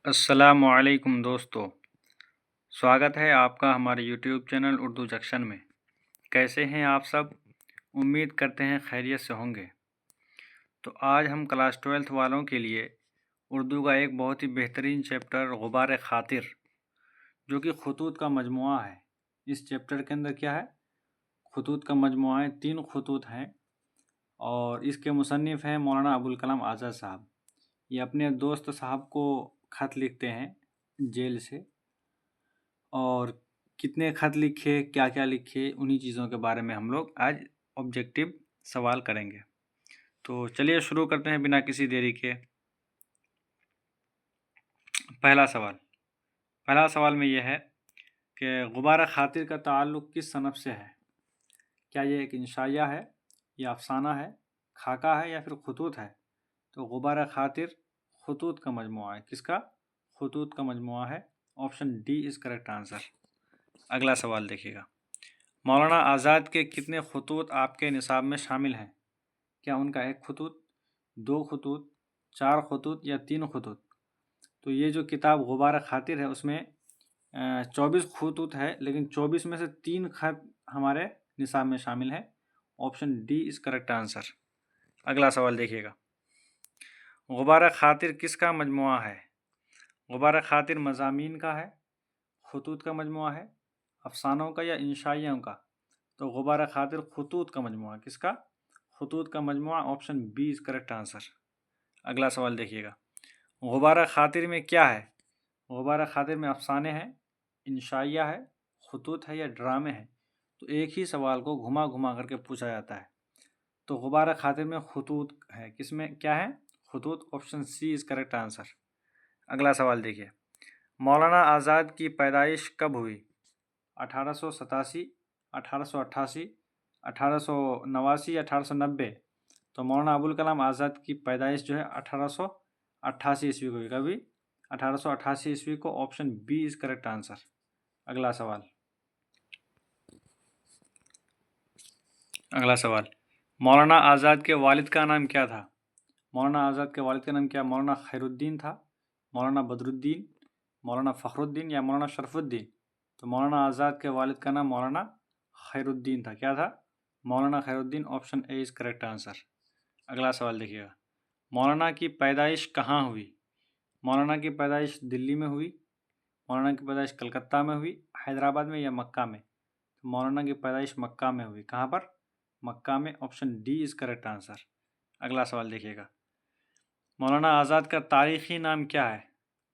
अस्सलामुअलैकुम दोस्तों, स्वागत है आपका हमारे यूट्यूब चैनल उर्दू जंक्शन में। कैसे हैं आप सब? उम्मीद करते हैं खैरियत से होंगे। तो आज हम क्लास 12th वालों के लिए उर्दू का एक बहुत ही बेहतरीन चैप्टर गुबार खातिर, जो कि खतूत का मजमुआ है। इस चैप्टर के अंदर क्या है? खतूत का मजमुआ है, 3 खतूत हैं और इसके मुसन्निफ़ हैं मौलाना अबुल कलाम आज़ाद साहब। ये अपने दोस्त साहब को ख़त लिखते हैं जेल से, और कितने ख़त लिखे, क्या-क्या लिखे, उन्हीं चीज़ों के बारे में हम लोग आज ऑब्जेक्टिव सवाल करेंगे। तो चलिए शुरू करते हैं बिना किसी देरी के। पहला सवाल में ये है कि गुबार खातिर का ताल्लुक़ किस सनफ़ से है? क्या ये एक इंशाइया है, या अफ़साना है, खाका है, या फिर खतूत है? तो गुबार खातिर खतूत का मजमुआ है। किसका? खतूत का मजमुआ है। Option D is correct answer. अगला सवाल देखिएगा। मौलाना आज़ाद के कितने खतूत आपके निसाब में शामिल हैं? क्या उनका एक खतूत, 2 खतूत, 4 खतूत या 3 खतूत? तो ये जो किताब गुबार खातिर है उसमें 24 खतूत है, लेकिन 24 में से 3 खत हमारे निसाब में शामिल है। Option D is correct answer. अगला सवाल देखिएगा। गुबार खातिर किसका मजमुआ है? गुबार खातिर मज़ामीन का है, खतूत का मजमुआ है, अफसानों का या इंशाइयों का? तो गुबार खातिर खतूत का मजमुआ। किसका? खतूत का मजमुआ। Option B is correct answer. अगला सवाल देखिएगा। गुबार खातिर में क्या है? गुबार खातिर में अफसाने हैं, इंशाइया है, खतूत है या ड्रामे हैं? तो एक ही सवाल को घुमा घुमा करके पूछा जाता है। तो गुबार खातिर में खतूत है। किसमें क्या है? खतूत। Option C is correct answer. अगला सवाल देखिए। मौलाना आज़ाद की पैदाइश कब हुई? 1887, 1888, 1889 या 1890? तो मौलाना अबुल कलाम आज़ाद की पैदाइश जो है 1888 ईस्वी को हुई। कभी? 1888 ईस्वी को। Option B is correct answer. अगला सवाल। मौलाना आज़ाद के वालिद का नाम क्या था? मौलाना आज़ाद के वालिद का नाम क्या? मौलाना खैरुद्दीन था, मौलाना बदरुद्दीन, मौलाना फ़खरुद्दीन या मौलाना शरफुद्दीन? तो मौलाना आज़ाद के वालिद का नाम मौलाना खैरुद्दीन था। क्या था? मौलाना Khairuddin. Option A is correct answer. अगला सवाल देखिएगा। मौलाना की पैदाइश कहाँ हुई? मौलाना की पैदाइश दिल्ली में हुई, मौलाना की पैदाइश कलकत्ता में हुई, हैदराबाद में या मक्का में? तो मौलाना की पैदाइश मक्का में हुई। कहाँ पर? मक्का में। Option D is correct answer. अगला सवाल देखिएगा। मौलाना आज़ाद का तारीख़ी नाम क्या है?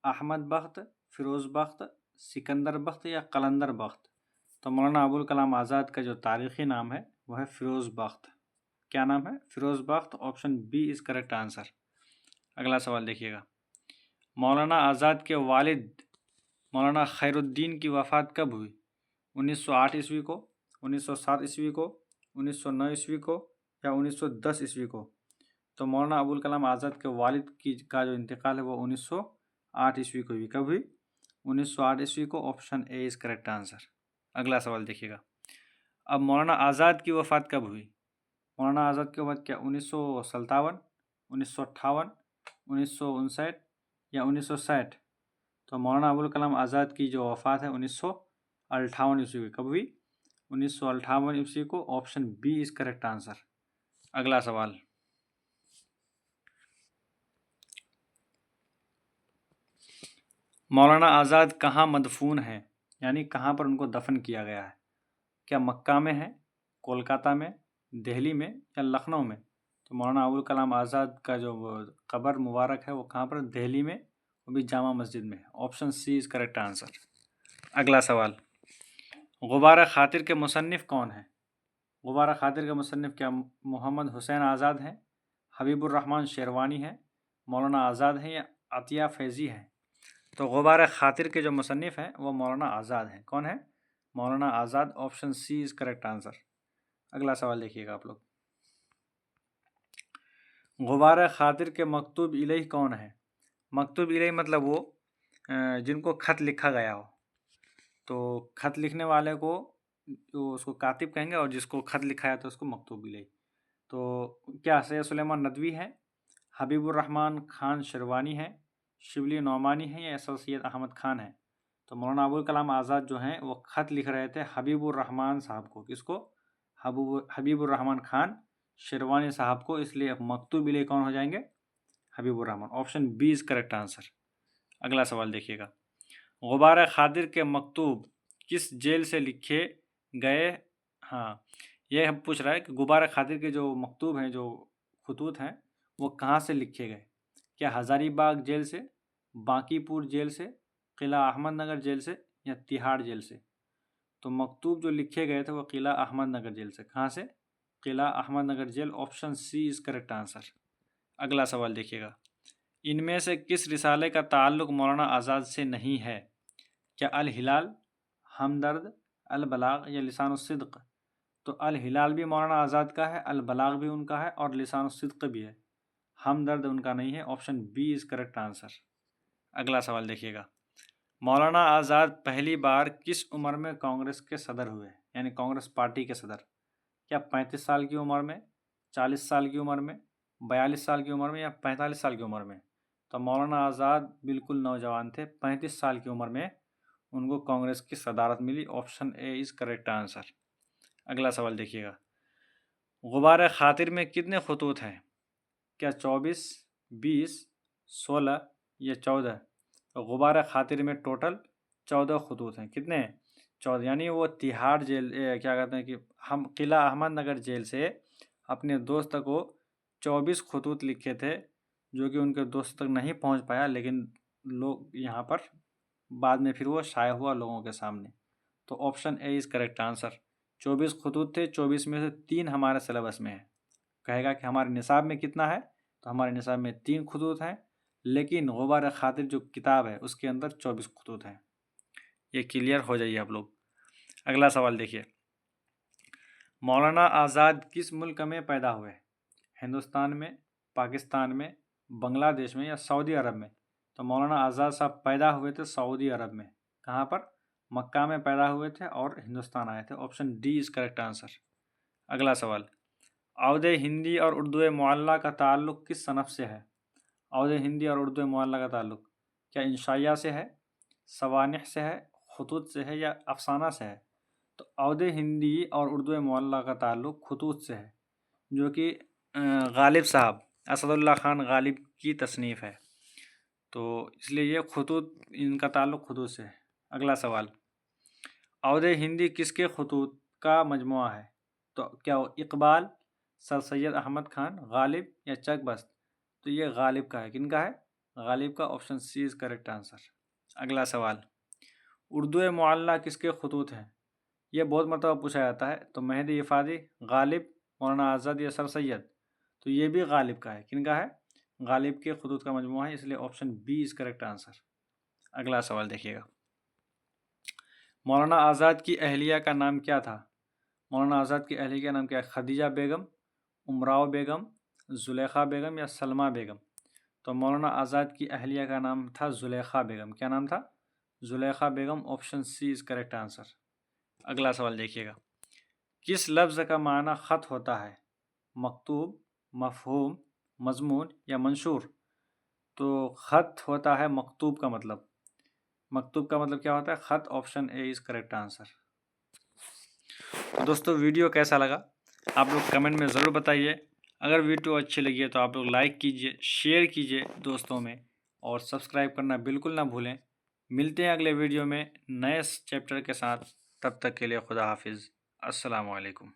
अहमद बख्त, फ़िरोज़ बख्त, सिकंदर बख्त या कलंदर बख्त? तो मौलाना अबुल कलाम आज़ाद का जो तारीख़ी नाम है वह है फ़िरोज़ बख्त। क्या नाम है? Firoz Bakht. Option B is correct answer. अगला सवाल देखिएगा। मौलाना आज़ाद के वालिद मौलाना खैरुद्दीन की वफ़ात कब हुई? 1908 ईस्वी को, 1907 ईस्वी को, 1909 ईस्वी को या 1910 ईस्वी को? तो मौलाना अबुल कलाम आज़ाद के वालिद का जो इंतकाल है वो 1908 ईस्वी को हुई। कब हुई? 1908 ईस्वी को। Option A is correct answer. अगला सवाल देखिएगा। अब मौलाना आज़ाद की वफ़ात कब हुई? मौलाना आज़ाद की वफ़ात क्या 1957, 1958, 1959 या 1960? तो मौलाना अबुल कलाम आज़ाद की जो वफ़ात है 1958 ईस्वी को। कब हुई? 1958 ईस्वी को। Option B is correct answer. अगला सवाल। मौलाना आज़ाद कहाँ मदफून हैं, यानी कहाँ पर उनको दफन किया गया है? क्या मक्का में है, कोलकाता में, दिल्ली में या लखनऊ में? तो मौलाना अबुल कलाम आज़ाद का जो कब्र मुबारक है वो कहाँ पर? दिल्ली में, वो भी जामा मस्जिद में। Option C is correct answer. अगला सवाल। गुबार खातिर के मुसन्निफ़ कौन हैं? गुबार खातिर के मुसन्निफ़ क्या मोहम्मद हुसैन आज़ाद हैं, हबीबुर रहमान शेरवानी हैं, मौलाना आज़ाद हैं या अतिया फैज़ी हैं? तो गुबार खातिर के जो मुसन्निफ़ हैं वो मौलाना आज़ाद हैं। कौन है? Maulana Azad. Option C is correct answer. अगला सवाल देखिएगा आप लोग। गुबार खातिर के मकतूब इलैह कौन है? मकतूब इलैह मतलब वो जिनको ख़त लिखा गया हो। तो ख़त लिखने वाले को तो उसको कातिब कहेंगे, और जिसको ख़त लिखाया तो उसको मकतूब इलैह। तो क्या सैयद सुलेमान नदवी हैं, हबीबुर रहमान खान शेरवानी हैं, शिबली नौमानी है या सर सैयद अहमद खान है? तो मौलाना अबुल कलाम आज़ाद जो हैं वो ख़त लिख रहे थे हबीबुर रहमान साहब को। किसको? हबीबुर रहमान खान शेरवानी साहब को, इसलिए मकतूब इलैहि कौन हो जाएंगे? Habibur Rahman. Option B is correct answer. अगला सवाल देखिएगा, गुबार खादिर के मकतूब किस जेल से लिखे गए? हाँ, ये हम पूछ रहा है कि गुबार खादिर के जो मकतूब हैं, जो खतूत हैं, वो कहाँ से लिखे गए? क्या हज़ारीबाग जेल से, बांकीपुर जेल से, किला अहमद नगर जेल से या तिहाड़ जेल से? तो मकतूब जो लिखे गए थे वो किला अहमद नगर जेल से। कहाँ से? किला Ahmednagar jail. Option C is correct answer. अगला सवाल देखिएगा, इनमें से किस रिसाले का ताल्लुक मौलाना आज़ाद से नहीं है? क्या अल हिलाल, हमदर्द, अल बलाग या लिसानुस्सिद्क़? तो अल हिलाल भी मौलाना आज़ाद का है, अल बलाग भी उनका है और लिसानुस्सिद्क़ भी है। हमदर्द उनका नहीं है। Option B is correct answer. अगला सवाल देखिएगा, मौलाना आज़ाद पहली बार किस उम्र में कांग्रेस के सदर हुए, यानी कांग्रेस पार्टी के सदर? क्या 35 साल की उम्र में, 40 साल की उम्र में, 42 साल की उम्र में या 45 साल की उम्र में? तो मौलाना आज़ाद बिल्कुल नौजवान थे, 35 साल की उम्र में उनको कांग्रेस की सदारत मिली। Option A is correct answer. अगला सवाल देखिएगा, गुबार खातिर में कितने खतूत हैं? क्या 24, 20, 16 या 14? तो गुबार खातिर में टोटल 14 खतूत हैं। कितने? 14। यानी वो तिहाड़ जेल क्या कहते हैं कि हम किला अहमद नगर जेल से अपने दोस्त को 24 खतूत लिखे थे, जो कि उनके दोस्त तक नहीं पहुंच पाया, लेकिन लोग यहाँ पर बाद में फिर वो शाया हुआ लोगों के सामने। तो option A is correct answer. 24 खतूत थे, 24 में से 3 हमारे सिलेबस में है। कहेगा कि हमारे निसाब में कितना है, तो हमारे निसाब में 3 खतूत हैं, लेकिन गुबार खातिर जो किताब है उसके अंदर 24 खतूत हैं। ये क्लियर हो जाइए आप लोग। अगला सवाल देखिए, मौलाना आज़ाद किस मुल्क में पैदा हुए? हिंदुस्तान में, पाकिस्तान में, बांग्लादेश में या सऊदी अरब में? तो मौलाना आज़ाद साहब पैदा हुए थे सऊदी अरब में। कहाँ पर? मक्का में पैदा हुए थे और हिंदुस्तान आए थे। Option D is correct answer. अगला सवाल, औद हिंदी और उर्दू मुअल्ला का ताल्लुक़ किस सनफ़ से है? औद हिंदी और उर्दू मुअल्ला का ताल्लुक़ क्या इंशाइया से है, सवानिह से है, खतूत से है या अफसाना से है? तो औद हिंदी और उर्दू मुअल्ला का ताल्लुक़ खतूत से है, जो कि गालिब साहब, असदुल्ला खान गालिब की तसनीफ़ है। तो इसलिए ये खतूत, इनका ताल्लुक़ खतूत से है। अगला सवाल, औद हिंदी किसके खतूत का मजमुआ है? तो क्या इकबाल, सर सैयद अहमद खान, गालिब या चकबस्त? तो ये गालिब का है। किनका है? गालिब का। Option C is correct answer. अगला सवाल, उर्दू मुअल्ला किसके खतूत हैं? ये बहुत मरतबा पूछा जाता है। तो मेहदी इफ़ादी, गालिब, मौलाना आज़ाद या सर सैयद? तो ये भी गालिब का है। किनका है? गालिब के खतूत का मजमुआ है, इसलिए option B is correct answer. अगला सवाल देखिएगा, मौलाना आज़ाद की अहलिया का नाम क्या था? मौलाना आज़ाद की अहलिया का नाम क्या है? खदीजा बेगम, उमराव बेगम, ज़ुलेखा बेगम या सलमा बेगम? तो मौलाना आज़ाद की अहलिया का नाम था ज़ुलेखा बेगम। क्या नाम था? Zulekha Begum. Option C is correct answer. अगला सवाल देखिएगा, किस लफ्ज़ का माना ख़त होता है? मकतूब, मफ़हूम, मज़मून या मंशूर? तो ख़त होता है मकतूब का मतलब। मकतूब का मतलब क्या होता है? ख़त। Option A is correct answer. तो दोस्तों, वीडियो कैसा लगा आप लोग कमेंट में ज़रूर बताइए। अगर वीडियो अच्छी लगी है तो आप लोग लाइक कीजिए, शेयर कीजिए दोस्तों में, और सब्सक्राइब करना बिल्कुल ना भूलें। मिलते हैं अगले वीडियो में नए चैप्टर के साथ। तब तक के लिए खुदा हाफिज़। अस्सलामु अलैकुम।